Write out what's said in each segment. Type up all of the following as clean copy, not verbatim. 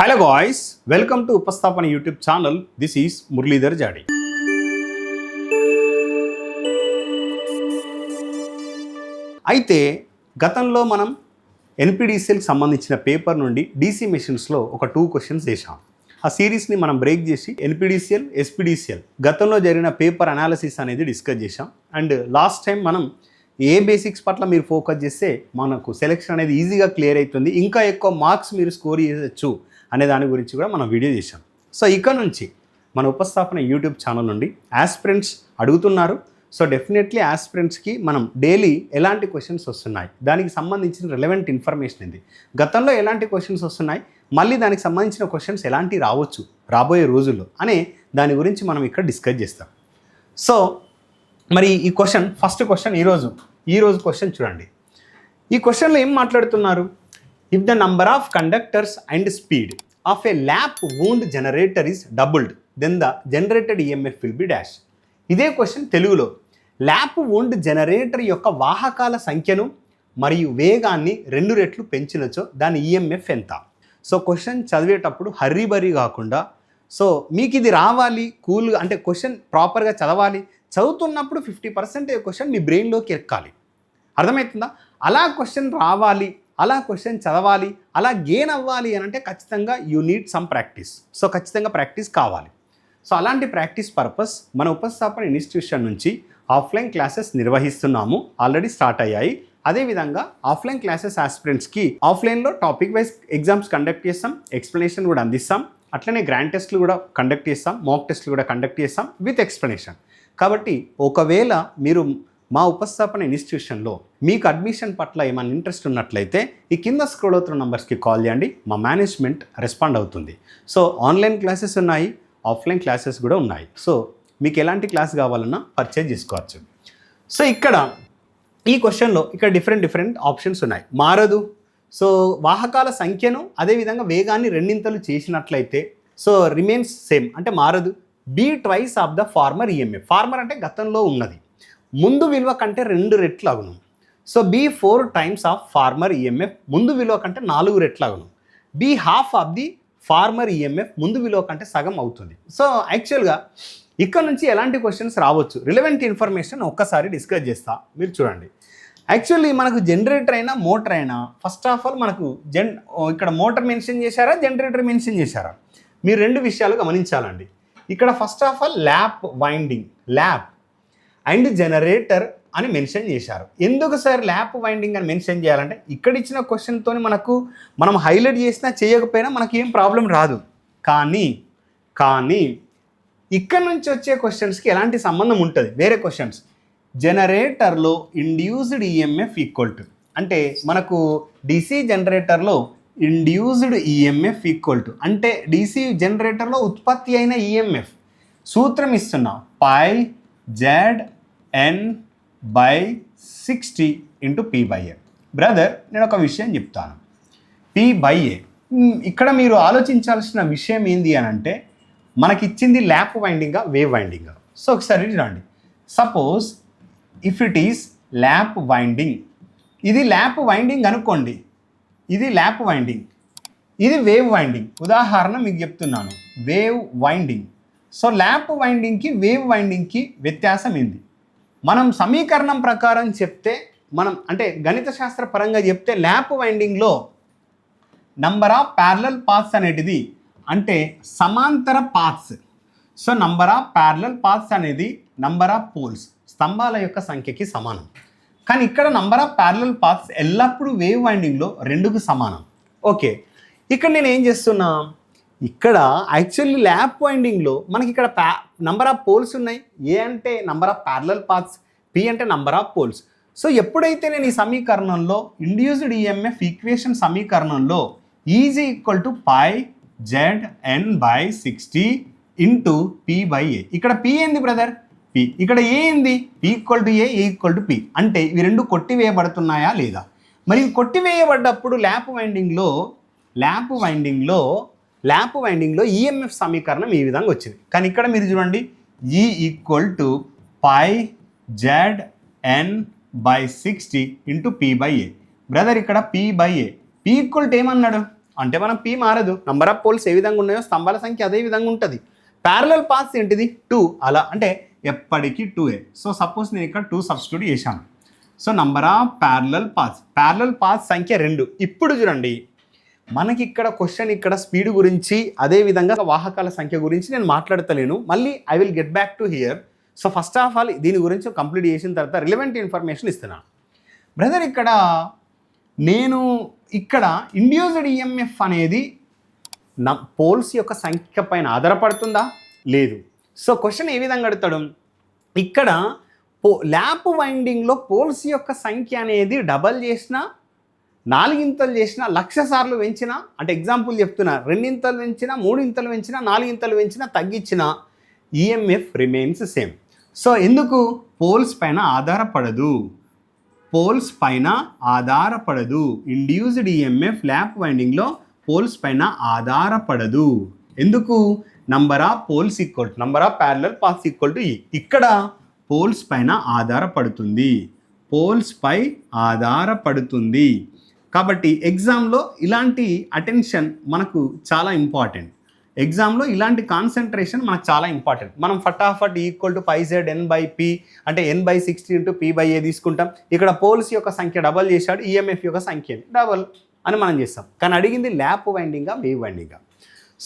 Hello guys, welcome to Upastapana YouTube channel. This is Muralidhar Jadi. అయితే గతంలో మనం ఎన్పిడిసిఎల్కి సంబంధించిన పేపర్ నుండి డీసీ మెషిన్స్లో ఒక 2 క్వశ్చన్స్ చేశాం. ఆ సిరీస్ని మనం బ్రేక్ చేసి ఎన్పిడిసిఎల్, ఎస్పిడిసిఎల్ గతంలో జరిగిన పేపర్ అనాలిసిస్ అనేది డిస్కస్ చేశాం. అండ్ లాస్ట్ టైం మనం ఏ బేసిక్స్ పట్ల మీరు ఫోకస్ చేస్తే మనకు సెలెక్షన్ అనేది ఈజీగా క్లియర్ అవుతుంది, ఇంకా ఎక్కువ మార్క్స్ మీరు స్కోర్ చేయవచ్చు అనే దాని గురించి కూడా మనం వీడియో చేశాం. సో ఇక్కడ నుంచి మన ఉపస్థాపన యూట్యూబ్ ఛానల్ నుండి ఆస్పిరెంట్స్ అడుగుతున్నారు. సో డెఫినెట్లీ ఆస్పిరెంట్స్కి మనం డైలీ ఎలాంటి క్వశ్చన్స్ వస్తున్నాయి, దానికి సంబంధించిన రిలవెంట్ ఇన్ఫర్మేషన్ ఇది, గతంలో ఎలాంటి క్వశ్చన్స్ వస్తున్నాయి, మళ్ళీ దానికి సంబంధించిన క్వశ్చన్స్ ఎలాంటి రావచ్చు రాబోయే రోజుల్లో అనే దాని గురించి మనం ఇక్కడ డిస్కస్ చేస్తాం. సో మరి ఈ క్వశ్చన్, ఫస్ట్ క్వశ్చన్ ఈరోజు క్వశ్చన్ చూడండి. ఈ క్వశ్చన్లో ఏం మాట్లాడుతున్నారు? If the number of conductors and speed of a lap wound generator is doubled then the generated EMF will be dash. ఇదే క్వశ్చన్ తెలుగులో, ల్యాప్ వూండ్ జనరేటర్ యొక్క వాహకాల సంఖ్యను మరియు వేగాన్ని 2 రెట్లు పెంచినచో దాని ఈఎంఎఫ్ ఎంత? సో క్వశ్చన్ చదివేటప్పుడు హర్రీబరీ కాకుండా, సో మీకు ఇది రావాలి కూల్గా, అంటే క్వశ్చన్ ప్రాపర్గా చదవాలి, చదువుతున్నప్పుడు 50% క్వశ్చన్ మీ బ్రెయిన్లోకి ఎక్కాలి. అర్థమవుతుందా? అలా క్వశ్చన్ రావాలి, అలా క్వశ్చన్ చదవాలి, అలా గెయిన్ అవ్వాలి అని అంటే ఖచ్చితంగా you need some practice. So ఖచ్చితంగా ప్రాక్టీస్ కావాలి. సో అలాంటి ప్రాక్టీస్ పర్పస్ మన ఉపస్థాపన ఇన్స్టిట్యూషన్ నుంచి ఆఫ్లైన్ క్లాసెస్ నిర్వహిస్తున్నాము, ఆల్రెడీ స్టార్ట్ అయ్యాయి. అదేవిధంగా ఆఫ్లైన్ క్లాసెస్ ఆస్పిరెంట్స్కి ఆఫ్లైన్లో టాపిక్ వైజ్ ఎగ్జామ్స్ కండక్ట్ చేస్తాం, ఎక్స్ప్లెనేషన్ కూడా అందిస్తాం, అట్లనే గ్రాండ్ టెస్ట్లు కూడా కండక్ట్ చేస్తాం, మాక్ టెస్ట్లు కూడా కండక్ట్ చేస్తాం విత్ ఎక్స్ప్లెనేషన్. కాబట్టి ఒకవేళ మీరు మా ఉపస్థాపన ఇన్స్టిట్యూషన్లో మీకు అడ్మిషన్ పట్ల ఏమైనా ఇంట్రెస్ట్ ఉన్నట్లయితే ఈ కింద స్క్రోల్ అవుతున్న నంబర్స్కి కాల్ చేయండి, మా మేనేజ్మెంట్ రెస్పాండ్ అవుతుంది. సో ఆన్లైన్ క్లాసెస్ ఉన్నాయి, ఆఫ్లైన్ క్లాసెస్ కూడా ఉన్నాయి. సో మీకు ఎలాంటి క్లాస్ కావాలన్నా పర్చేజ్ చేసుకోవచ్చు. సో ఇక్కడ ఈ క్వశ్చన్లో ఇక్కడ డిఫరెంట్ ఆప్షన్స్ ఉన్నాయి. మారదు, సో వాహకాల సంఖ్యను అదేవిధంగా వేగాన్ని 2 చేసినట్లయితే సో రిమైన్స్ సేమ్, అంటే మారదు. Be twice of the former EMF, former అంటే గతంలో ఉన్నది, ముందు విలువ కంటే 2 రెట్లు అగును. So be 4 times of former EMF, ముందు విలువ కంటే 4 రెట్లు అగును. Be half of the former EMF, ముందు విలువ కంటే సగం అవుతుంది. సో యాక్చువల్గా ఇక్కడ నుంచి ఎలాంటి క్వశ్చన్స్ రావచ్చు, రిలవెంట్ ఇన్ఫర్మేషన్ ఒక్కసారి డిస్కస్ చేస్తా, మీరు చూడండి. యాక్చువల్లీ మనకు జనరేటర్ అయినా మోటార్ అయినా ఫస్ట్ ఆఫ్ ఆల్ మనకు ఇక్కడ మోటార్ మెన్షన్ చేశారా, జనరేటర్ మెన్షన్ చేశారా, మీరు 2 విషయాలు గమనించాలండి. ఇక్కడ first of all lap winding, lap and generator అని మెన్షన్ చేశారు. ఎందుకు సార్ ల్యాప్ వైండింగ్ అని మెన్షన్ చేయాలంటే ఇక్కడ ఇచ్చిన క్వశ్చన్తో మనం హైలైట్ చేసినా చేయకపోయినా మనకి ఏం ప్రాబ్లం రాదు. కానీ ఇక్కడ నుంచి వచ్చే క్వశ్చన్స్కి ఎలాంటి సంబంధం ఉంటుంది? వేరే క్వశ్చన్స్, జనరేటర్లో ఇండ్యూస్డ్ ఈఎంఎఫ్ ఈక్వల్ టు, అంటే మనకు డీసీ జనరేటర్లో ఇండ్యూస్డ్ ఈఎంఎఫ్ ఈక్వల్ టు, అంటే డీసీ జనరేటర్లో ఉత్పత్తి అయిన ఈఎంఎఫ్ సూత్రం ఇస్తున్నా, పై ZN/60 × P/A. బ్రదర్ నేను ఒక విషయం చెప్తాను, P/A ఇక్కడ మీరు ఆలోచించాల్సిన విషయం ఏంది అని అంటే, మనకిచ్చింది ల్యాప్ వైండింగా వేవ్ వైండింగా? సో ఒకసారి రండి. Suppose if it is lap winding, ఇది ల్యాప్ వైండింగ్ అనుకోండి, ఇది ల్యాప్ వైండింగ్, ఇది వేవ్ వైండింగ్. ఉదాహరణ మీకు చెప్తున్నాను, వేవ్ వైండింగ్. సో ల్యాప్ వైండింగ్కి వేవ్ వైండింగ్కి వ్యత్యాసం ఏంది? మనం సమీకరణం ప్రకారం చెప్తే, మనం అంటే గణిత శాస్త్ర పరంగా చెప్తే ల్యాప్ వైండింగ్లో నంబర్ ఆఫ్ ప్యారలల్ పాత్స్ అనేటిది, అంటే సమాంతర paths. So number of parallel paths అనేది నంబర్ ఆఫ్ పోల్స్, స్తంభాల యొక్క సంఖ్యకి సమానం. కానీ ఇక్కడ నంబర్ ఆఫ్ ప్యారలల్ పాత్స్ ఎల్లప్పుడూ వేవ్ వైండింగ్లో 2కు సమానం. ఓకే, ఇక్కడ నేను ఏం చేస్తున్నా, ఇక్కడ యాక్చువల్లీ ల్యాప్ వైండింగ్లో మనకి ఇక్కడ నంబర్ ఆఫ్ పోల్స్ ఉన్నాయి. ఏ అంటే number of parallel paths, P అంటే నంబర్ ఆఫ్ పోల్స్. సో ఎప్పుడైతే నేను ఈ సమీకరణంలో ఇండ్యూస్డ్ ఈఎంఎఫ్ ఈక్వేషన్ సమీకరణంలో is equal to pi ZN/60 × P/A, ఇక్కడ పి ఏంది బ్రదర్? పి. ఇక్కడ ఏ ఏంది? P = A, A = P. అంటే ఇవి 2 కొట్టివేయబడుతున్నాయా లేదా? మరి కొట్టివేయబడ్డప్పుడు ల్యాప్ వైండింగ్లో ఈఎంఎఫ్ సమీకరణం ఈ విధంగా వచ్చింది. కానీ ఇక్కడ మీరు చూడండి, E = పై ZN/60 × P/A. బ్రదర్ ఇక్కడ P/A, P = ఏమన్నాడు? అంటే మనం పీ మారదు, నంబర్ ఆఫ్ పోల్స్ ఏ విధంగా ఉన్నాయో స్తంభాల సంఖ్య అదే విధంగా ఉంటుంది. ప్యారలల్ పాత్స్ ఏంటిది 2, అలా అంటే ఎప్పటికీ 2a. సో సపోజ్ నేను ఇక్కడ 2 సబ్స్టిట్యూట్ చేశాను. So number of parallel paths సంఖ్య 2. ఇప్పుడు చూడండి మనకి ఇక్కడ క్వశ్చన్ ఇక్కడ స్పీడ్ గురించి అదేవిధంగా వాహకాల సంఖ్య గురించి నేను మాట్లాడతలేను, మళ్ళీ I will get back to hear. So first of all దీని గురించి కంప్లీట్ చేసిన తర్వాత రిలవెంట్ ఇన్ఫర్మేషన్ ఇస్తున్నాను. బ్రదర్ నేను ఇక్కడ ఇండ్యూస్డ్ ఈఎంఎఫ్ అనేది పోల్స్ యొక్క సంఖ్య పైన ఆధారపడుతుందా? లేదు. సో క్వశ్చన్ ఏ విధంగా అడుగుతాడు, ఇక్కడ ల్యాప్ వైండింగ్లో పోల్స్ యొక్క సంఖ్య అనేది డబల్ చేసినా 4 ఇంతలు చేసినా 1,00,000 సార్లు పెంచినా, అంటే ఎగ్జాంపుల్ చెప్తున్నా, 2 ఇంతలు పెంచినా 3 ఇంతలు పెంచినా 4 ఇంతలు పెంచినా తగ్గించిన ఈఎంఎఫ్ రిమైన్స్ సేమ్. సో ఎందుకు? పోల్స్ పైన ఆధారపడదు. ఇండ్యూస్డ్ ఈఎంఎఫ్ ల్యాప్ వైండింగ్లో పోల్స్ పైన ఆధారపడదు. ఎందుకు? Number of poles equal number of parallel paths equal to A. ఇక్కడ పోల్స్ పైన ఆధారపడుతుంది. కాబట్టి ఎగ్జామ్లో ఇలాంటి అటెన్షన్ మనకు చాలా ఇంపార్టెంట్. ఎగ్జామ్లో ఇలాంటి కాన్సన్ట్రేషన్ మనకు చాలా ఇంపార్టెంట్. మనం ఫటాఫట్ ఈక్వల్ టు πz n/p అంటే n/60 × p/a తీసుకుంటాం. ఇక్కడ పోల్స్ యొక్క సంఖ్య డబల్ చేశాడు, ఈఎంఎఫ్ యొక్క సంఖ్య డబల్ అని మనం చేస్తాం. కానీ అడిగింది ల్యాప్ వైండింగా వేవ్ వైండింగా.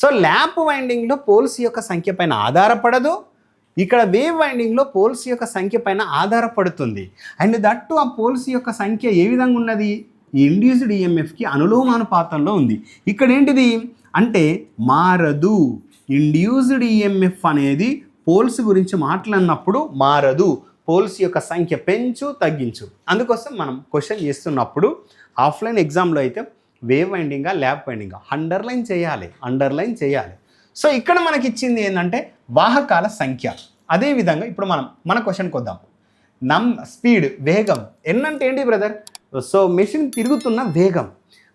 సో ల్యాప్ వైండింగ్లో పోల్స్ యొక్క సంఖ్య పైన ఆధారపడదు, ఇక్కడ వేవ్ వైండింగ్లో పోల్స్ యొక్క సంఖ్య పైన ఆధారపడుతుంది. అండ్ దట్టు ఆ పోల్స్ యొక్క సంఖ్య ఏ విధంగా ఉన్నది? ఈ ఇండ్యూస్డ్ ఈఎంఎఫ్కి అనులోమానుపాతంలో ఉంది. ఇక్కడ ఏంటిది అంటే మారదు. ఇండ్యూస్డ్ ఈఎంఎఫ్ అనేది పోల్స్ గురించి మాట్లాడినప్పుడు మారదు. పోల్స్ యొక్క సంఖ్య పెంచు తగ్గించు. అందుకోసం మనం క్వశ్చన్ చేస్తున్నప్పుడు ఆఫ్లైన్ ఎగ్జామ్లో అయితే వేవ్ వైండింగా ల్యాప్ వైండింగా అండర్లైన్ చేయాలి. సో ఇక్కడ మనకి ఇచ్చింది ఏంటంటే వాహకాల సంఖ్య. అదేవిధంగా ఇప్పుడు మన క్వశ్చన్కి వద్దాం. స్పీడ్, వేగం. ఎన్ అంటే ఏంటి బ్రదర్? సో మెషిన్ తిరుగుతున్న వేగం.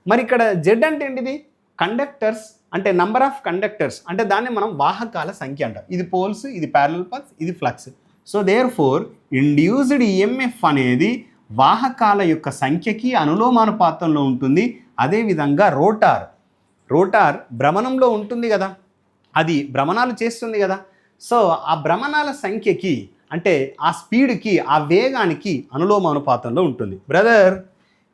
మరి ఇక్కడ జెడ్ అంటే ఏంటిది? కండక్టర్స్, అంటే నంబర్ ఆఫ్ కండక్టర్స్, అంటే దాన్ని మనం వాహకాల సంఖ్య అంటాం. ఇది పోల్స్, ఇది ప్యారలల్ పాత్స్, ఇది flux. So therefore induced EMF అనేది వాహకాల యొక్క సంఖ్యకి అనులోమానుపాతంలో ఉంటుంది. అదేవిధంగా రోటార్ భ్రమణంలో ఉంటుంది కదా, అది భ్రమణాలు చేస్తుంది కదా. సో ఆ భ్రమణాల సంఖ్యకి అంటే ఆ స్పీడ్కి ఆ వేగానికి అనులోమానుపాతంలో ఉంటుంది. బ్రదర్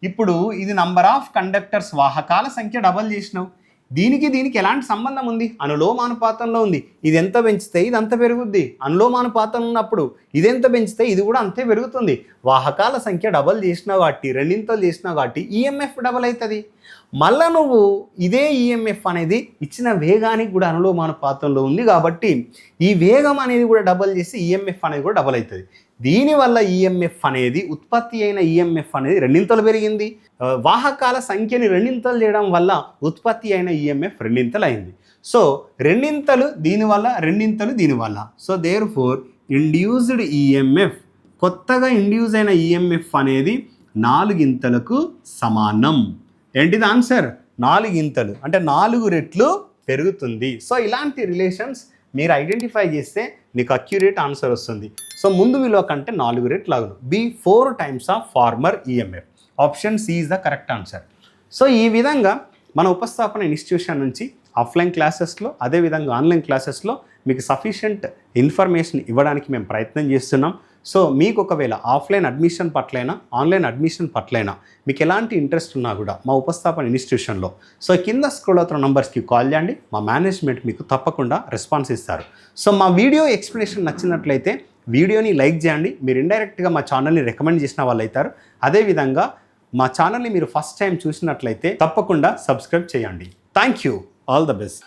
ఇప్పుడు ఇది నంబర్ ఆఫ్ కండక్టర్స్ వాహకాల సంఖ్య డబల్ చేసినావు, దీనికి ఎలాంటి సంబంధం ఉంది? అనులోమానుపాతంలో ఉంది. ఇది ఎంత పెంచితే ఇది అంత పెరుగుద్ది. అనులోమానుపాతం ఉన్నప్పుడు ఇది ఎంత పెంచితే ఇది కూడా అంతే పెరుగుతుంది. వాహకాల సంఖ్య డబల్ చేసినావు కాబట్టి, రెండింతలు చేసినావు కాబట్టి ఈఎంఎఫ్ డబల్ అవుతుంది. మళ్ళీ నువ్వు ఇదే ఈఎంఎఫ్ అనేది ఇచ్చిన వేగానికి కూడా అనులోమానుపాతంలో ఉంది కాబట్టి ఈ వేగం అనేది కూడా డబల్ చేసి ఈఎంఎఫ్ అనేది కూడా డబల్ అవుతుంది. దీనివల్ల ఈఎంఎఫ్ అనేది ఉత్పత్తి అయిన ఈఎంఎఫ్ అనేది రెండింతలు పెరిగింది. వాహకాల సంఖ్యని రెండింతలు చేయడం వల్ల ఉత్పత్తి అయిన ఈఎంఎఫ్ రెండింతలు అయింది. సో రెండింతలు దీనివల్ల, రెండింతలు దీనివల్ల. So therefore induced EMF, కొత్తగా ఇండ్యూస్ అయిన ఈఎంఎఫ్ అనేది 4 ఇంతలకు సమానం. ఏంటిది ఆన్సర్? 4 ఇంతలు అంటే 4 రెట్లు పెరుగుతుంది. సో ఇలాంటి రిలేషన్స్ మీరు ఐడెంటిఫై చేస్తే నీకు అక్యురేట్ ఆన్సర్ వస్తుంది. సో ముందు విలువ కంటే 4 రెట్లు అగును. Be 4 times of former EMF. Option C is the correct answer. So ఈ విధంగా మన ఉపస్థాపన ఇన్స్టిట్యూషన్ నుంచి ఆఫ్లైన్ క్లాసెస్లో అదేవిధంగా ఆన్లైన్ క్లాసెస్లో మీకు సఫిషియంట్ ఇన్ఫర్మేషన్ ఇవ్వడానికి మేము ప్రయత్నం చేస్తున్నాం. సో మీకు ఒకవేళ ఆఫ్లైన్ అడ్మిషన్ పట్లైనా ఆన్లైన్ అడ్మిషన్ పట్లైనా మీకు ఎలాంటి ఇంట్రెస్ట్ ఉన్నా కూడా మా ఉపస్థాపన ఇన్స్టిట్యూషన్లో సో కింద స్క్రోల్ అవుతున్న నంబర్స్కి కాల్ చేయండి. మా మేనేజ్మెంట్ మీకు తప్పకుండా రెస్పాన్స్ ఇస్తారు. సో మా వీడియో ఎక్స్ప్లెనేషన్ నచ్చినట్లయితే వీడియోని లైక్ చేయండి. మీరు ఇండైరెక్ట్గా మా ఛానల్ని రికమెండ్ చేసిన వాళ్ళు అవుతారు. అదేవిధంగా మా ఛానల్ని మీరు ఫస్ట్ టైం చూసినట్లయితే తప్పకుండా సబ్స్క్రైబ్ చేయండి. Thank you. All the best.